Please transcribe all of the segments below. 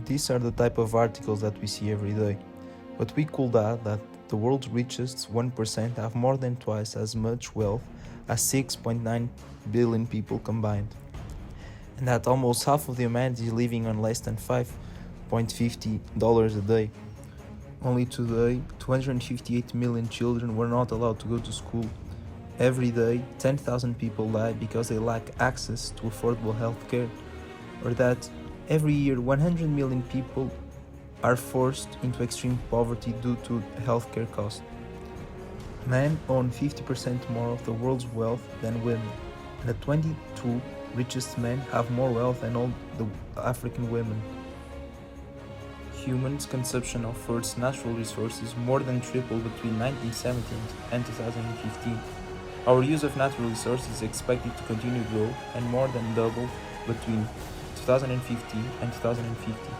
These are the type of articles that we see every day. But we could add that the world's richest 1% have more than twice as much wealth as 6.9 billion people combined, and that almost half of the humanity is living on less than $5.50 a day. Only today, 258 million children were not allowed to go to school. Every day, 10,000 people die because they lack access to affordable health care, or that every year 100 million people are forced into extreme poverty due to healthcare costs. Men own 50% more of the world's wealth than women, and the 22 richest men have more wealth than all the African women. Humans' consumption of Earth's natural resources more than tripled between 1970 and 2015. Our use of natural resources is expected to continue to grow and more than double between 2015 and 2050.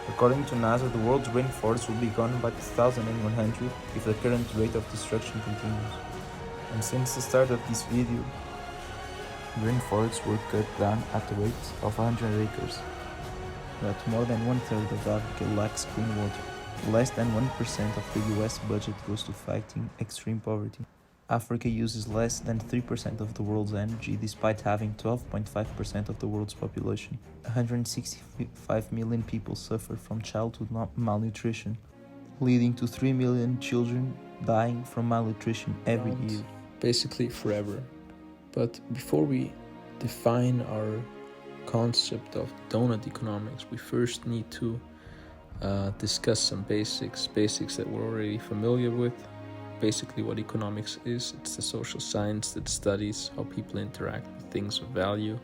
According to NASA, the world's rainforest will be gone by 2100 if the current rate of destruction continues. And since the start of this video, rainforests were cut down at the rate of 100 acres. But more than one-third of Africa lacks clean water. Less than 1% of the US budget goes to fighting extreme poverty. Africa uses less than 3% of the world's energy despite having 12.5% of the world's population. 165 million people suffer from childhood malnutrition, leading to 3 million children dying from malnutrition every year. Basically forever. But before we define our concept of donut economics, we first need to discuss some basics that we're already familiar with. Basically what economics is, it's the social science that studies how people interact with things of value,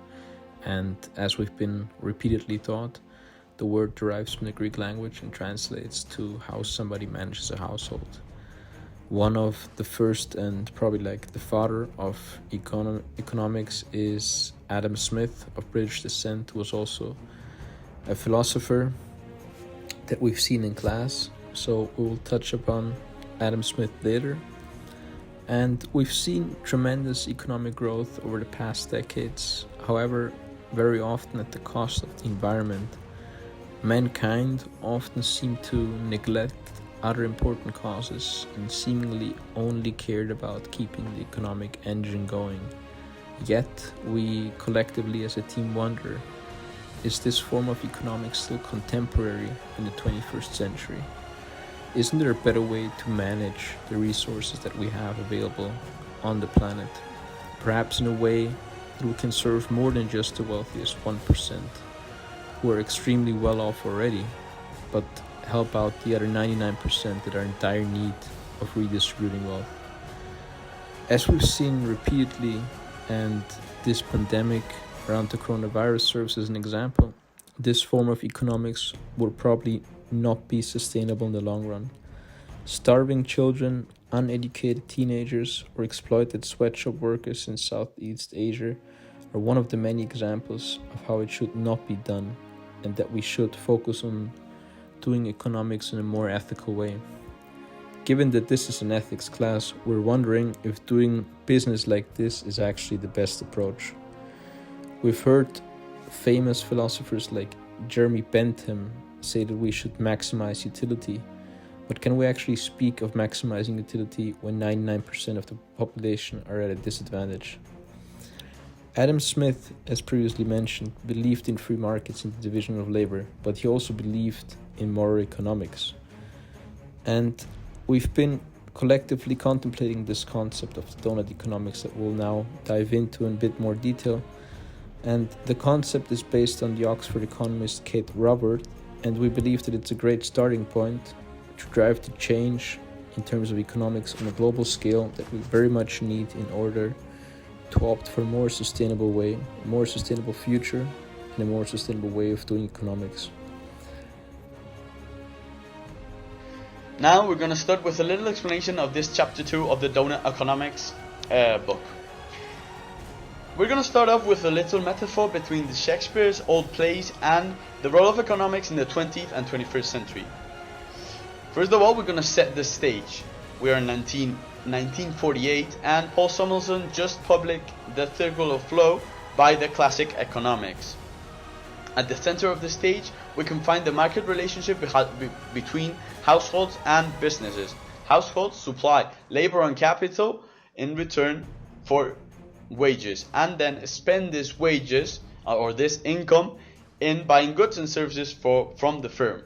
and as we've been repeatedly taught, the word derives from the Greek language and translates to how somebody manages a household. One of the first and probably like the father of economics is Adam Smith of British descent, who was also a philosopher that we've seen in class, so we will touch upon Adam Smith later. And we've seen tremendous economic growth over the past decades, however, very often at the cost of the environment. Mankind often seem to neglect other important causes and seemingly only cared about keeping the economic engine going. Yet, we collectively as a team wonder, is this form of economics still contemporary in the 21st century? Isn't there a better way to manage the resources that we have available on the planet? Perhaps in a way that we can serve more than just the wealthiest 1%, who are extremely well off already, but help out the other 99% that are in dire need of redistributing wealth. As we've seen repeatedly, and this pandemic around the coronavirus serves as an example, this form of economics will probably not be sustainable in the long run. Starving children, uneducated teenagers, or exploited sweatshop workers in Southeast Asia are one of the many examples of how it should not be done, and that we should focus on doing economics in a more ethical way. Given that this is an ethics class, we're wondering if doing business like this is actually the best approach. We've heard famous philosophers like Jeremy Bentham say that we should maximize utility, but can we actually speak of maximizing utility when 99% of the population are at a disadvantage? Adam Smith, as previously mentioned, believed in free markets and the division of labor, but he also believed in moral economics. And we've been collectively contemplating this concept of the donut economics that we'll now dive into in a bit more detail. And the concept is based on the Oxford economist Kate Robert, and we believe that it's a great starting point to drive the change in terms of economics on a global scale that we very much need in order to opt for a more sustainable way, a more sustainable future, and a more sustainable way of doing economics. Now we're going to start with a little explanation of this chapter 2 of the Donut Economics book. We're going to start off with a little metaphor between the Shakespeare's old plays and the role of economics in the 20th and 21st century. First of all, we're going to set the stage. We are in 1948 and Paul Samuelson just published The Circle of Flow by the classic economics. At the center of the stage, we can find the market relationship between households and businesses. Households supply labor and capital in return for wages, and then spend these wages or this income in buying goods and services from the firm.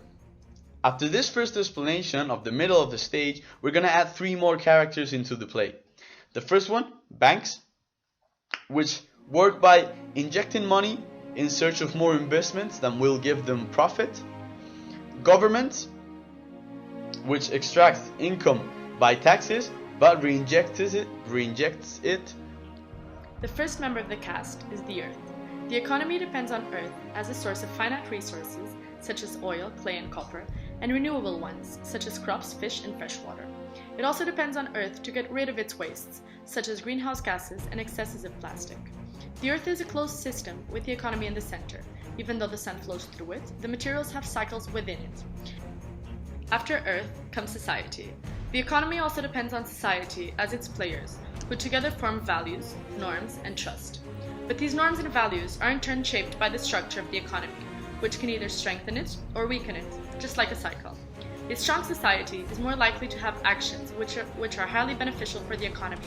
After this first explanation of the middle of the stage, we're going to add three more characters into the play. The first one, banks, which work by injecting money in search of more investments that will give them profit. Governments, which extracts income by taxes but reinjects it. The first member of the cast is the Earth. The economy depends on Earth as a source of finite resources such as oil, clay and copper, and renewable ones such as crops, fish and fresh water. It also depends on Earth to get rid of its wastes, such as greenhouse gases and excesses of plastic. The Earth is a closed system with the economy in the center. Even though the sun flows through it, the materials have cycles within it. After Earth comes society. The economy also depends on society as its players, who together form values, norms, and trust. But these norms and values are in turn shaped by the structure of the economy, which can either strengthen it or weaken it, just like a cycle. A strong society is more likely to have actions which are highly beneficial for the economy,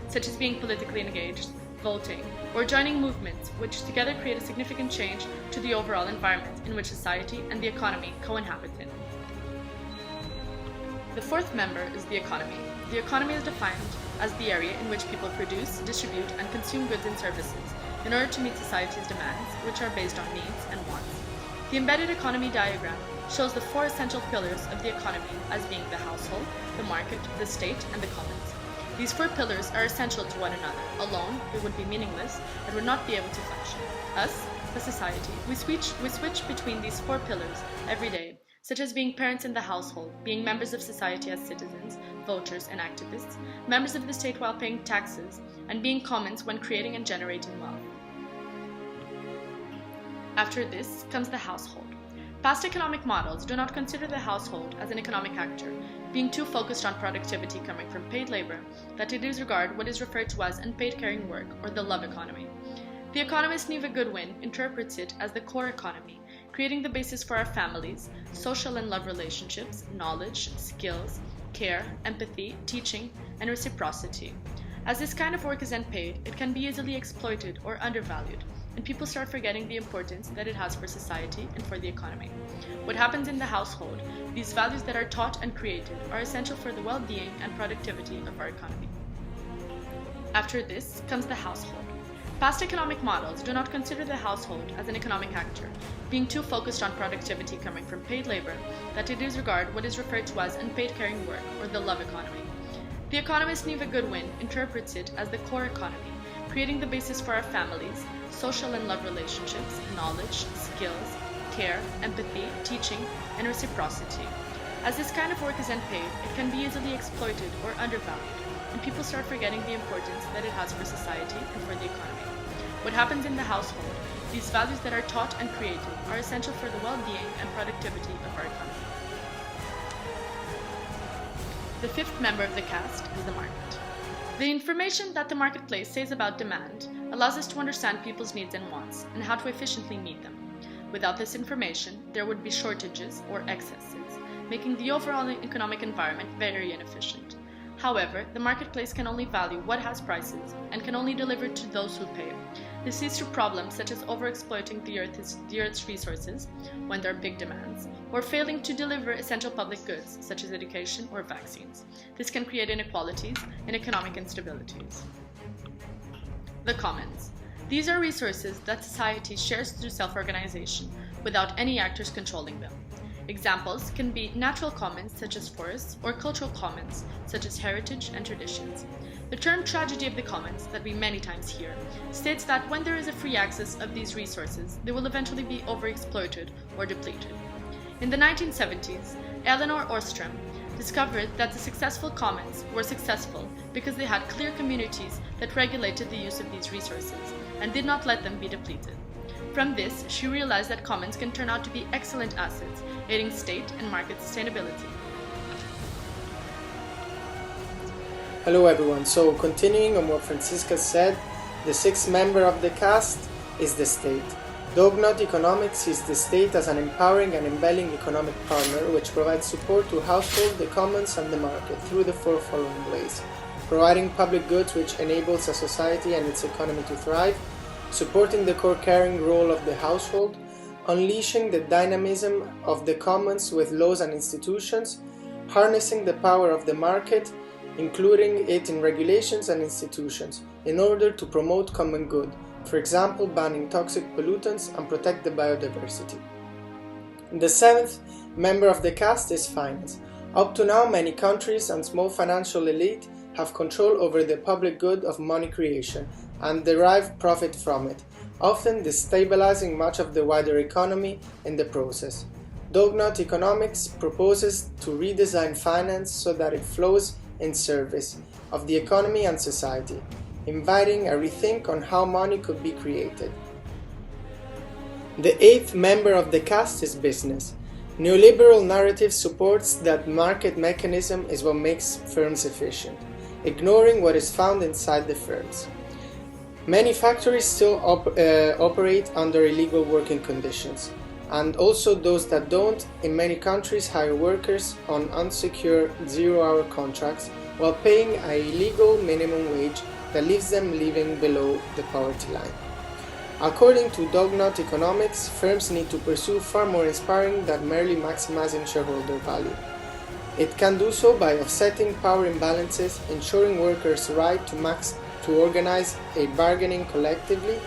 such as being politically engaged, voting, or joining movements which together create a significant change to the overall environment in which society and the economy co-inhabit in. The fourth member is the economy. The economy is defined as the area in which people produce, distribute, and consume goods and services in order to meet society's demands, which are based on needs and wants. The embedded economy diagram shows the four essential pillars of the economy as being the household, the market, the state, and the commons. These four pillars are essential to one another. Alone, they would be meaningless and would not be able to function. Us, the society, we switch between these four pillars every day, such as being parents in the household, being members of society as citizens, voters and activists, members of the state while paying taxes, and being commons when creating and generating wealth. After this comes the household. Past economic models do not consider the household as an economic actor, being too focused on productivity coming from paid labor that they disregard what is referred to as unpaid caring work, or the love economy. The economist Neva Goodwin interprets it as the core economy, creating the basis for our families, social and love relationships, knowledge, skills, care, empathy, teaching, and reciprocity. As this kind of work is unpaid, it can be easily exploited or undervalued, and people start forgetting the importance that it has for society and for the economy. What happens in the household, these values that are taught and created, are essential for the well-being and productivity of our economy. After this comes the household. Past economic models do not consider the household as an economic actor, being too focused on productivity coming from paid labor that they disregard what is referred to as unpaid caring work, or the love economy. The economist Neva Goodwin interprets it as the core economy, creating the basis for our families, social and love relationships, knowledge, skills, care, empathy, teaching, and reciprocity. As this kind of work is unpaid, it can be easily exploited or undervalued, and people start forgetting the importance that it has for society and for the economy. What happens in the household, these values that are taught and created, are essential for the well-being and productivity of our economy. The fifth member of the cast is the market. The information that the marketplace says about demand allows us to understand people's needs and wants and how to efficiently meet them. Without this information, there would be shortages or excesses, making the overall economic environment very inefficient. However, the marketplace can only value what has prices and can only deliver to those who pay. This leads to problems such as overexploiting the Earth's resources when there are big demands, or failing to deliver essential public goods such as education or vaccines. This can create inequalities and economic instabilities. The commons. These are resources that society shares through self-organization without any actors controlling them. Examples can be natural commons such as forests, or cultural commons such as heritage and traditions. The term tragedy of the commons, that we many times hear, states that when there is a free access of these resources, they will eventually be overexploited or depleted. In the 1970s, Elinor Ostrom discovered that the successful commons were successful because they had clear communities that regulated the use of these resources and did not let them be depleted. From this, she realized that commons can turn out to be excellent assets, aiding state and market sustainability. Hello everyone, so continuing on what Francisca said, the sixth member of the cast is the state. Dognot economics sees the state as an empowering and enabling economic partner which provides support to households, the commons and the market through the four following ways: providing public goods which enables a society and its economy to thrive, supporting the core caring role of the household, unleashing the dynamism of the commons with laws and institutions, harnessing the power of the market, including it in regulations and institutions, in order to promote common good, for example banning toxic pollutants and protect the biodiversity. The seventh member of the cast is finance. Up to now, many countries and small financial elite have control over the public good of money creation and derive profit from it, often destabilizing much of the wider economy in the process. Dognot economics proposes to redesign finance so that it flows in service of the economy and society, inviting a rethink on how money could be created. The eighth member of the cast is business. Neoliberal narrative supports that market mechanism is what makes firms efficient, ignoring what is found inside the firms. Many factories still operate under illegal working conditions, and also those that don't, in many countries, hire workers on unsecure zero-hour contracts while paying an illegal minimum wage that leaves them living below the poverty line. According to Dognot economics, firms need to pursue far more inspiring than merely maximizing shareholder value. It can do so by offsetting power imbalances, ensuring workers' right to organize a bargaining collectively,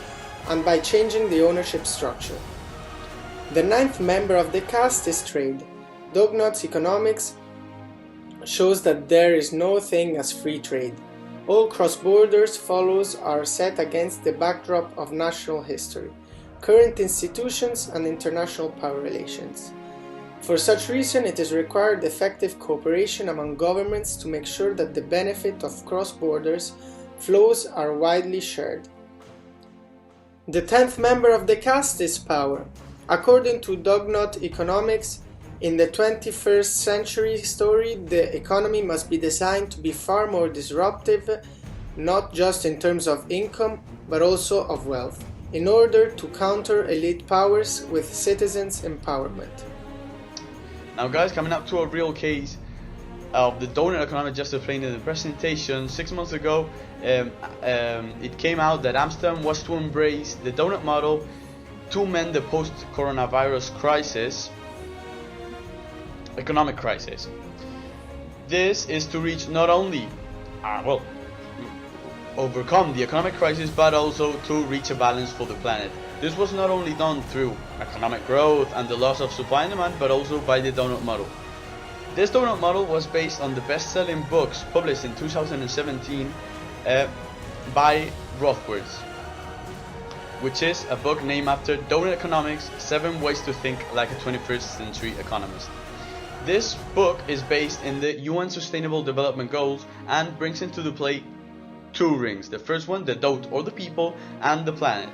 and by changing the ownership structure. The ninth member of the cast is trade. Dognot's economics shows that there is no thing as free trade. All cross-border follows are set against the backdrop of national history, current institutions and international power relations. For such reason, it is required effective cooperation among governments to make sure that the benefit of cross-border flows are widely shared. The 10th member of the cast is power. According to Dognot economics, in the 21st century story, the economy must be designed to be far more disruptive, not just in terms of income, but also of wealth, in order to counter elite powers with citizens' empowerment. Now guys, coming up to a real case of the donut economy just explained in the presentation. 6 months ago, it came out that Amsterdam was to embrace the donut model to mend the post-coronavirus crisis, economic crisis. This is to reach not only, overcome the economic crisis, but also to reach a balance for the planet. This was not only done through economic growth and the loss of supply and demand, but also by the donut model. This donut model was based on the best-selling books published in 2017 by Rothward's, which is a book named after Donut Economics: 7 Ways to Think Like a 21st Century Economist. This book is based in the UN Sustainable Development Goals and brings into the play 2 rings. The first one, the dot or the people, and the planet.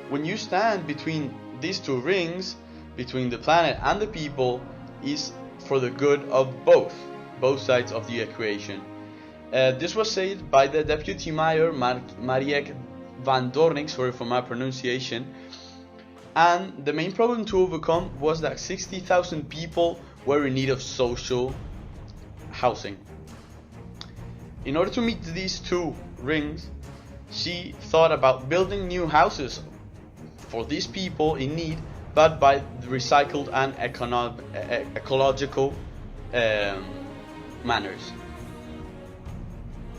When you stand between these 2 rings, between the planet and the people, is for the good of both sides of the equation. This was said by the deputy mayor Marieke van Doornik, sorry for my pronunciation, and the main problem to overcome was that 60,000 people were in need of social housing. In order to meet these 2 rings, she thought about building new houses for these people in need, but by recycled and ecological manners.